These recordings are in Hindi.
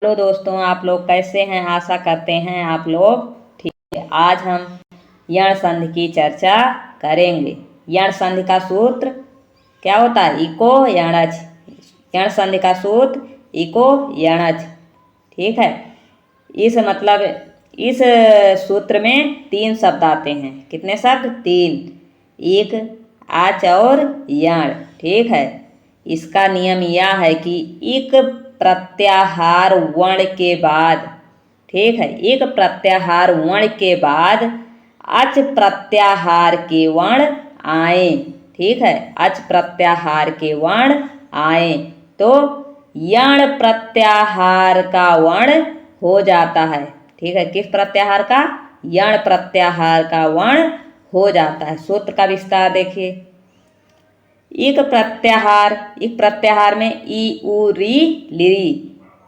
हेलो दोस्तों, आप लोग कैसे हैं? आशा करते हैं आप लोग ठीक है। आज हम यण संधि की चर्चा करेंगे। यण संधि का सूत्र क्या होता है? इको यणज। यण संधि का सूत्र इको यणज। ठीक है। इस सूत्र में 3 शब्द आते हैं। कितने शब्द? 3। एक, आच और यण। ठीक है। इसका नियम यह है कि एक प्रत्याहार वर्ण के बाद, ठीक है, एक प्रत्याहार वर्ण के बाद अच प्रत्याहार के वर्ण आए। ठीक है, अच प्रत्याहार के वर्ण आए तो यण प्रत्याहार का वर्ण हो जाता है। ठीक है, किस प्रत्याहार का? यण प्रत्याहार का वर्ण हो जाता है। सूत्र का विस्तार देखिए। एक प्रत्याहार में ई उ री लिरी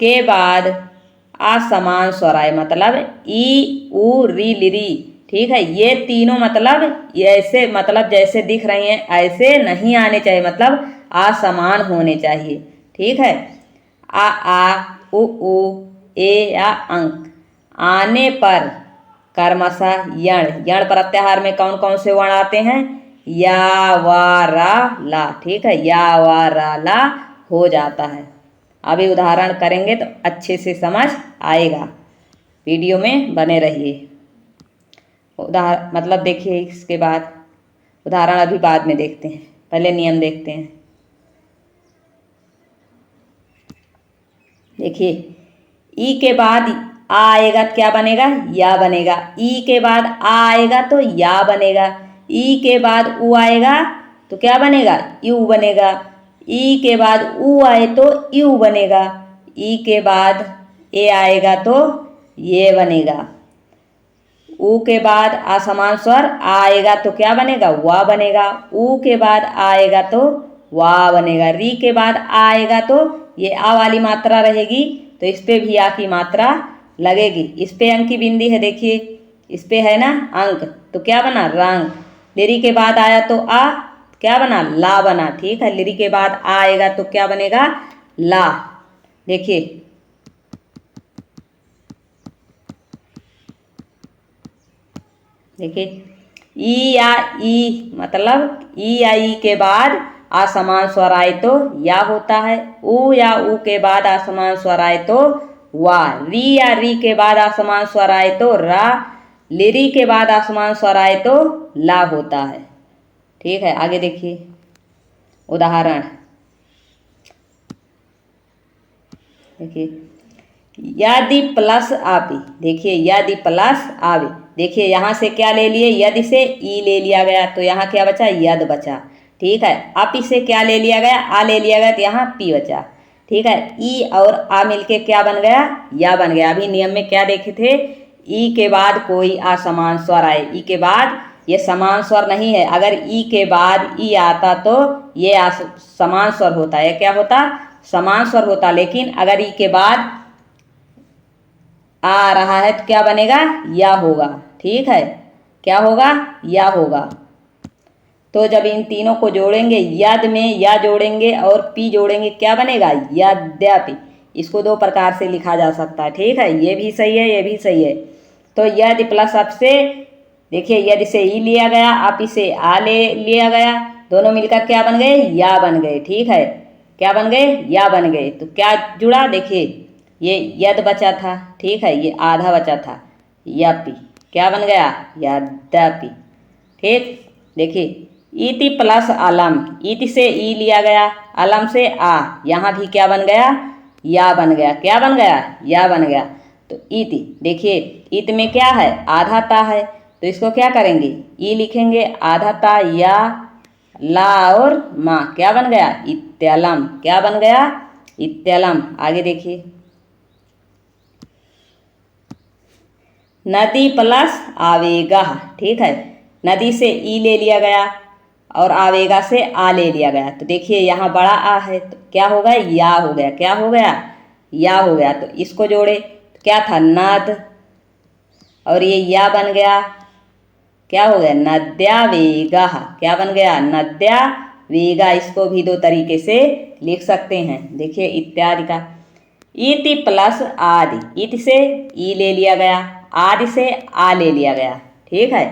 के बाद असमान स्वर आए, मतलब ई उ री लिरी। ठीक है, ये तीनों मतलब ऐसे, मतलब जैसे दिख रही हैं ऐसे नहीं आने चाहिए, मतलब असमान होने चाहिए। ठीक है, आ उ ए या अंक आने पर कर्मशः यण प्रत्याहार में कौन कौन से वर्ण आते हैं? या वा रा ला। ठीक है, या वा रा ला हो जाता है। अभी उदाहरण करेंगे तो अच्छे से समझ आएगा। वीडियो में बने रहिए। मतलब देखिए, इसके बाद उदाहरण अभी बाद में देखते हैं, पहले नियम देखते हैं। देखिए, ई के बाद आ आएगा तो क्या बनेगा? या बनेगा। ई के बाद आ आएगा तो या बनेगा। ई के बाद उ आएगा तो क्या बनेगा? यू बनेगा। ई के बाद उ आए तो यू बनेगा। ई के बाद ए आएगा तो ये बनेगा। उ के बाद असमान स्वर आएगा तो क्या बनेगा? वा बनेगा। उ के बाद आएगा तो वा बनेगा। री के बाद आएगा तो ये आ वाली मात्रा रहेगी, तो इस पे भी आ की मात्रा लगेगी। इस पे अंक की बिंदी है, देखिए इस पे है ना अंक, तो क्या बना? रंग। लिरी के बाद आया तो आ, क्या बना? ला बना। ठीक है, लिरी के बाद आ आएगा तो क्या बनेगा? ला। देखिए, ई या ई, मतलब ई या ई के बाद असमान स्वर आए तो या होता है। उ या उ के बाद असमान स्वर आए तो वा। री या री के बाद असमान स्वर आए तो रा। लिरी के बाद असमान स्वर आए तो ला होता है। ठीक है, आगे देखिए उदाहरण। देखिए, यदि प्लस आवे। देखिए, यदि प्लस आवे, देखिए यहाँ से क्या ले लिए? यदि से ई ले लिया गया तो यहाँ क्या बचा? यद बचा। ठीक है, आप इसे क्या ले लिया गया? आ ले लिया गया तो यहाँ पी बचा। ठीक है, ई और आ मिलके क्या बन गया? या बन गया। अभी नियम में क्या देखे थे? ई के बाद कोई असमान स्वर आए, ई के बाद ये समान स्वर नहीं है। अगर ई के बाद ई आता तो ये समान स्वर होता है। क्या होता? समान स्वर होता। लेकिन अगर ई के बाद आ रहा है तो क्या बनेगा? या होगा। ठीक है, क्या होगा? या होगा। तो जब इन तीनों को जोड़ेंगे, यद में या जोड़ेंगे और पी जोड़ेंगे, क्या बनेगा? यद्यपि। इसको 2 प्रकार से लिखा जा सकता है। ठीक है, ये भी सही है, ये भी सही है। तो यदि प्लस अब से, देखिए यदि से ई लिया गया, आप इसे आ ले लिया गया, दोनों मिलकर क्या बन गए? या बन गए। ठीक है, क्या बन गए? या बन गए। तो क्या जुड़ा? देखिए, ये यद बचा था। ठीक है, ये आधा बचा था, यपि। क्या बन गया? यद्यपि। ठीक, देखिए, इति प्लस अलम। इति से ई लिया गया, अलम से आ, यहाँ भी क्या बन गया? या बन गया। क्या बन गया? या बन गया। तो इति, देखिए इत में क्या है? आधा ता है, तो इसको क्या करेंगे? ई लिखेंगे, आधा ता, या, ला और माँ, क्या बन गया? इत्यलम। क्या बन गया? इत्यलम। आगे देखिए, नदी प्लस आवेगा। ठीक है, नदी से ई ले लिया गया और आवेगा से आ ले लिया गया, तो देखिए यहाँ बड़ा आ है तो क्या हो गया? या हो गया। क्या हो गया? या हो गया। तो इसको जोड़े तो क्या था? नद, और ये या बन गया। क्या हो गया? नद्या वेगा। क्या बन गया? नद्या वेगा। इसको भी 2 तरीके से लिख सकते हैं। देखिए, इत्यादि का इति प्लस आदि, इति से ई ले लिया गया, आदि से आ ले लिया गया। ठीक है,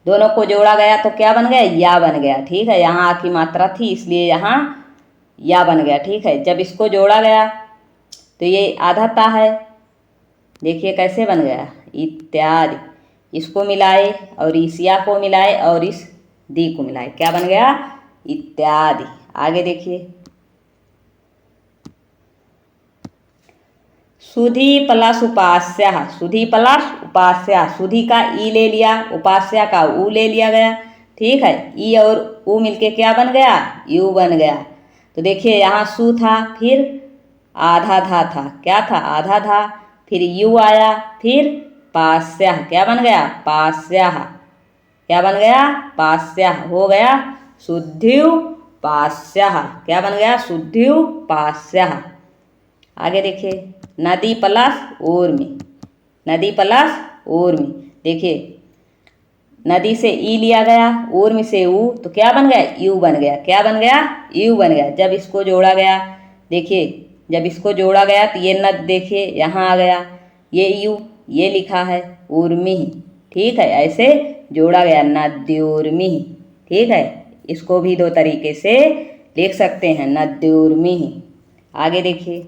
दोनों को जोड़ा गया तो क्या बन गया, या बन गया। ठीक है, यहाँ आ की मात्रा थी इसलिए यहाँ या बन गया। ठीक है, जब इसको जोड़ा गया तो ये आधा ता है, देखिए कैसे बन गया, इत्यादि। इसको मिलाए और इस या को मिलाए और इस दी को मिलाए, क्या बन गया, इत्यादि। आगे देखिए, सुधी प्लस उपास्या, सुधी प्लस उपास्या, सुधी का ई ले लिया, उपास्या का ऊ ले लिया गया। ठीक है, ई और ऊ मिलके क्या बन गया, यू बन गया। तो देखिए यहाँ सु था, फिर आधा धा था, क्या था, आधा धा, फिर यू आया, फिर पास्या, क्या बन गया, पास्या, क्या बन गया, पास्या, हो गया शुद्धिव पास्या, क्या बन गया, शुद्धिव पास्या। आगे देखिए, नदी प्लस ऊर्मी, नदी प्लस ऊर्मी, देखिए नदी से ई लिया गया, ऊर्मी से ऊ, तो क्या बन गया, यू बन गया, क्या बन गया, यू बन गया। जब इसको जोड़ा गया, देखिए जब इसको जोड़ा गया तो ये नद देखिए यहाँ आ गया, ये यू ये लिखा है ऊर्मी। ठीक है, ऐसे जोड़ा गया, नद्योर्मी। ठीक है, इसको भी दो तरीके से लिख सकते हैं, नद्योर्मी। आगे देखिए,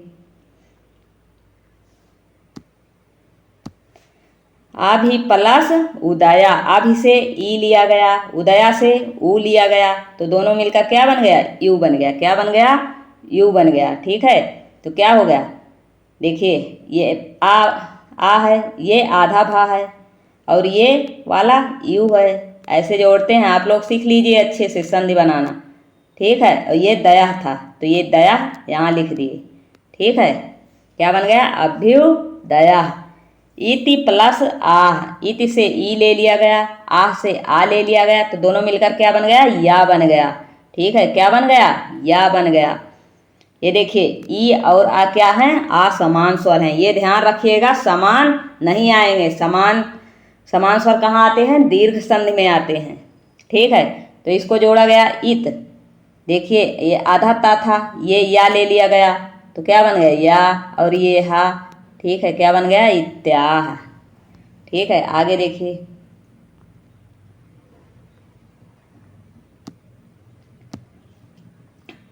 आभि प्लस उदया, आभि से ई लिया गया, उदया से ऊ लिया गया, तो दोनों मिलकर क्या बन गया, यू बन गया, क्या बन गया, यू बन गया। ठीक है, तो क्या हो गया, देखिए ये आ है, ये आधा भा है और ये वाला यू है, ऐसे जोड़ते हैं। आप लोग सीख लीजिए अच्छे से संधि बनाना। ठीक है, और ये दया था तो ये दया यहाँ लिख दिए। ठीक है, क्या बन गया, अभ्युदया। इति प्लस आह, इति से ई ले लिया गया, आह से आ ले लिया गया, तो दोनों मिलकर क्या बन गया, या बन गया। ठीक है, क्या बन गया, या बन गया। ये देखिए ई और आ क्या है, आ समान स्वर हैं, ये ध्यान रखिएगा, समान नहीं आएंगे। समान स्वर कहाँ आते हैं, दीर्घ संधि में आते हैं। ठीक है, तो इसको जोड़ा गया इत, देखिए ये आधा ता था, ये या ले लिया गया तो क्या बन गया, या, और ये हा। ठीक है, क्या बन गया, इत्याह। ठीक है, आगे देखिए,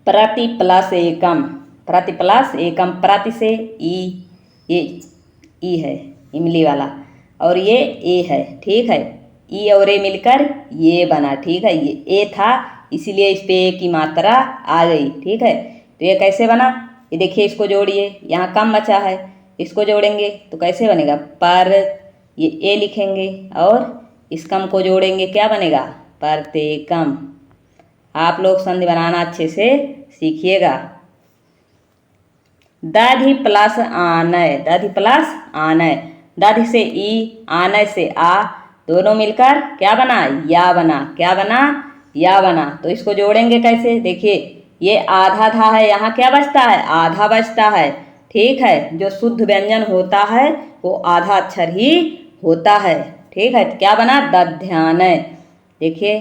प्रति प्लस एकम, प्रति प्लस एकम, प्रति से ई, ये ई है इमली वाला, और ये ए है। ठीक है, ई और ए मिलकर ये बना। ठीक है, ये ए था इसीलिए इस पे ए की मात्रा आ गई। ठीक है, तो ये कैसे बना, ये देखिए इसको जोड़िए, यहाँ कम बचा है, इसको जोड़ेंगे तो कैसे बनेगा, पर ये ए लिखेंगे और इस कम को जोड़ेंगे, क्या बनेगा, प्रत्येकम। आप लोग संधि बनाना अच्छे से सीखिएगा। दधि प्लस आनय, दधि प्लस आनय, दधि से ई, आनय से आ, दोनों मिलकर क्या बना, या बना, क्या बना, या बना। तो इसको जोड़ेंगे कैसे, देखिए ये आधा था है, यहाँ क्या बचता है, आधा बचता है। ठीक है, जो शुद्ध व्यंजन होता है वो आधा अक्षर ही होता है। ठीक है, तो क्या बना, दध्यानय। देखिए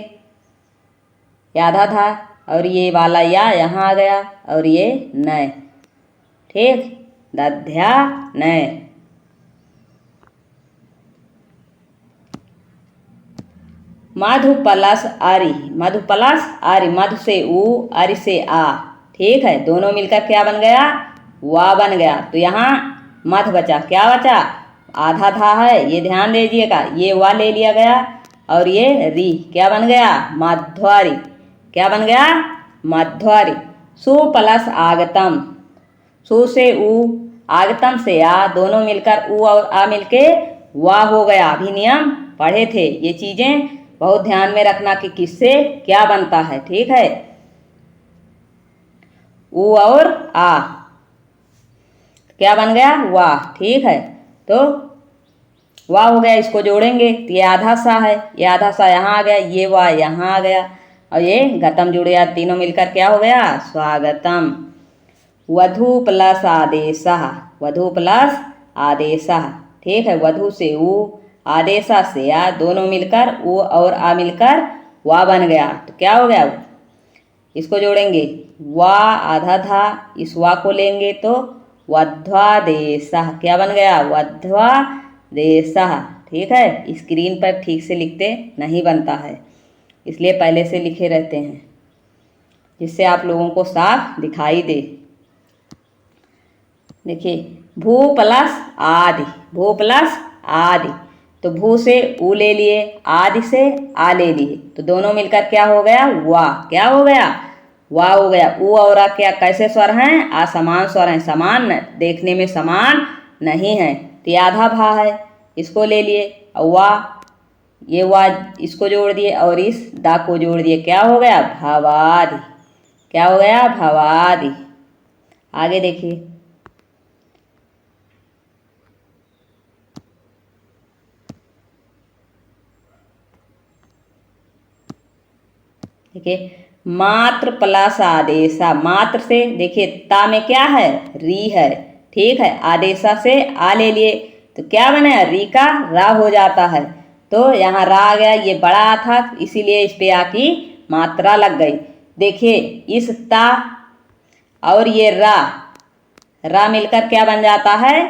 ये आधा था और ये वाला या यहाँ आ गया और ये नय। ठीक, दध्यानय। मधु प्लस आरी, मधु प्लस आरी, मधु से ऊ, आरी से आ। ठीक है, दोनों मिलकर क्या बन गया, वा बन गया। तो यहाँ मध बचा, क्या बचा, आधा था है, ये ध्यान दीजिएगा, ये वा ले लिया गया और ये री, क्या बन गया, मध्वारी, क्या बन गया, मध्वारी। सु प्लस आगतम, सु से ऊ, आगतम से आ, दोनों मिलकर ऊ और आ मिलके वा हो गया। अभिनियम पढ़े थे, ये चीजें बहुत ध्यान में रखना कि किससे क्या बनता है। ठीक है, ऊ और आ, क्या बन गया, वाह। ठीक है, तो वाह हो गया, इसको जोड़ेंगे तो ये आधा सा है, ये आधा सा यहाँ आ गया, ये वाह यहाँ आ गया और ये गतम जुड़ गया, तीनों मिलकर क्या हो गया, स्वागतम। वधु प्लस आदेशः, वधु प्लस आदेशः। ठीक है, वधु से ऊ, आदेशा से आ, दोनों मिलकर ऊ और आ मिलकर वा बन गया। तो क्या हो गया, इसको जोड़ेंगे, वा आधा था, इस वा को लेंगे तो वध्वादेशः, क्या बन गया? वध्वादेशः। ठीक है, स्क्रीन पर ठीक से लिखते नहीं बनता है, इसलिए पहले से लिखे रहते हैं जिससे आप लोगों को साफ दिखाई दे। देखिए, भू प्लस आदि, भू प्लस आदि, तो भू से ऊ ले लिए, आदि से आ ले लिए, तो दोनों मिलकर क्या हो गया? वाह। क्या हो गया? वाह हो गया। ऊ और आ क्या कैसे स्वर हैं? असमान स्वर हैं, समान देखने में समान नहीं है, तो ये आधा भा है, इसको ले लिए, और वाह, ये वाह इसको जोड़ दिए और इस दा को जोड़ दिए, क्या हो गया? भवादि। क्या हो गया? भवादि। आगे देखिए, देखिए, मात्र प्लस आदेशा, मात्र से देखिए ता में क्या है? री है। ठीक है, आदेशा से आ ले लिए, तो क्या बने? री का रा हो जाता है, तो यहाँ रा आ गया, ये बड़ा था इसीलिए इस पे आ की मात्रा लग गई। देखिए, इस ता और ये रा मिलकर क्या बन जाता है?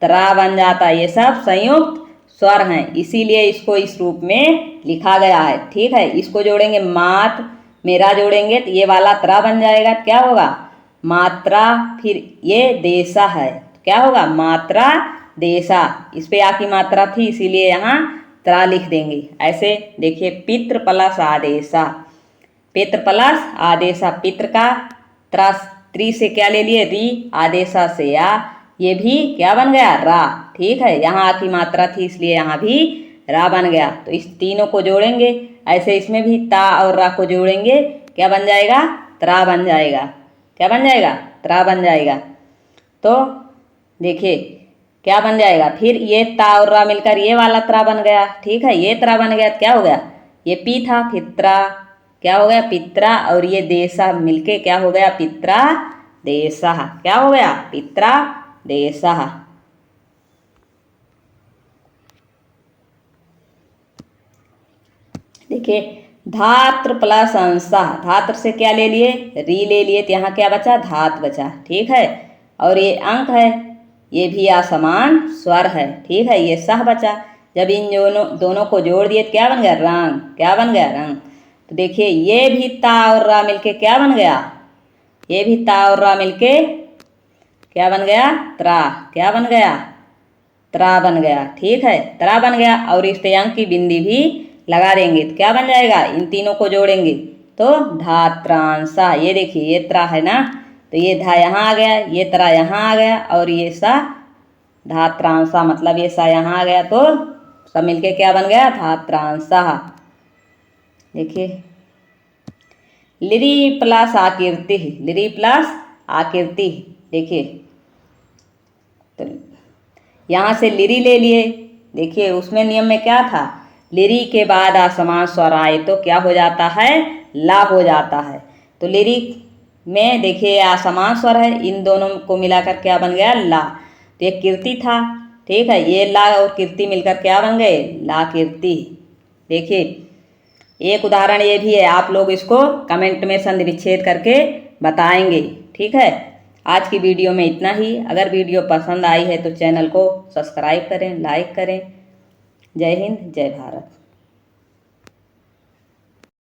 त्रा बन जाता है। ये सब संयुक्त स्वर हैं, इसीलिए इसको इस रूप में लिखा गया है। ठीक है, इसको जोड़ेंगे मात मेरा जोड़ेंगे तो ये वाला त्रा बन जाएगा, क्या होगा? मात्रा, फिर ये देशा है, क्या होगा? मात्रा देशा, इस पे आ की मात्रा थी इसीलिए यहाँ त्रा लिख देंगे। ऐसे देखिए, पितृ प्लस आदेशा, पितृ प्लस आदेशा, पितृ का त्रा त्रि से क्या ले लिए? री, आदेशा से या, ये भी क्या बन गया? रा। ठीक है, यहाँ आ की मात्रा थी इसलिए यहाँ भी रा बन गया, तो इस तीनों को जोड़ेंगे। ऐसे इसमें भी ता और रा को जोड़ेंगे, क्या बन जाएगा? त्रा बन जाएगा। क्या बन जाएगा? त्रा बन जाएगा। तो देखिए क्या बन जाएगा, फिर ये ता और रा मिलकर ये वाला त्रा बन गया। ठीक है, ये त्रा बन गया, क्या हो गया? ये पी था, फिर त्रा, क्या हो गया? पित्रा, और ये देशा मिलके क्या हो गया? पित्रा देशा। क्या हो गया? पित्रा देशा। देखिए, धात्र प्लस अंशा, धात्र से क्या ले लिए? री ले लिए, तो यहाँ क्या बचा? धात बचा। ठीक है, और ये अंक है, ये भी असमान स्वर है। ठीक है, ये सह बचा। जब इन दोनों को जोड़ दिए तो क्या बन गया? रंग। क्या बन गया? रंग। तो देखिए, ये भी ता और रा मिलके क्या बन गया? ये भी ता और रा मिलके क्या बन गया? त्रा। क्या बन गया? त्रा बन गया। ठीक है, त्रा बन गया, और इस पे अंक की बिंदी भी लगा देंगे तो क्या बन जाएगा? इन तीनों को जोड़ेंगे तो धात्रांशा। ये देखिए, ये त्रा है ना, तो ये धा यहाँ आ गया, ये त्रा यहाँ आ गया, और ये सा धात्रांशा, मतलब ये सा यहाँ आ गया, तो सब मिलके क्या बन गया? धात्रांशा। देखिए, लिरी प्लस आकृति, लिरी प्लस आकृति। देखिए, तो यहाँ से लिरी ले लिए। देखिए, उसमें नियम में क्या था? लिरी के बाद असमान स्वर आए तो क्या हो जाता है? ला हो जाता है। तो लिरी में देखिए असमान स्वर है, इन दोनों को मिलाकर क्या बन गया? ला। तो ये कीर्ति था। ठीक है, ये ला और कीर्ति मिलकर क्या बन गए? ला कीर्ति। देखिए, एक उदाहरण ये भी है, आप लोग इसको कमेंट में संधिविच्छेद करके बताएंगे। ठीक है, आज की वीडियो में इतना ही। अगर वीडियो पसंद आई है तो चैनल को सब्सक्राइब करें, लाइक करें। जय हिंद, जय भारत।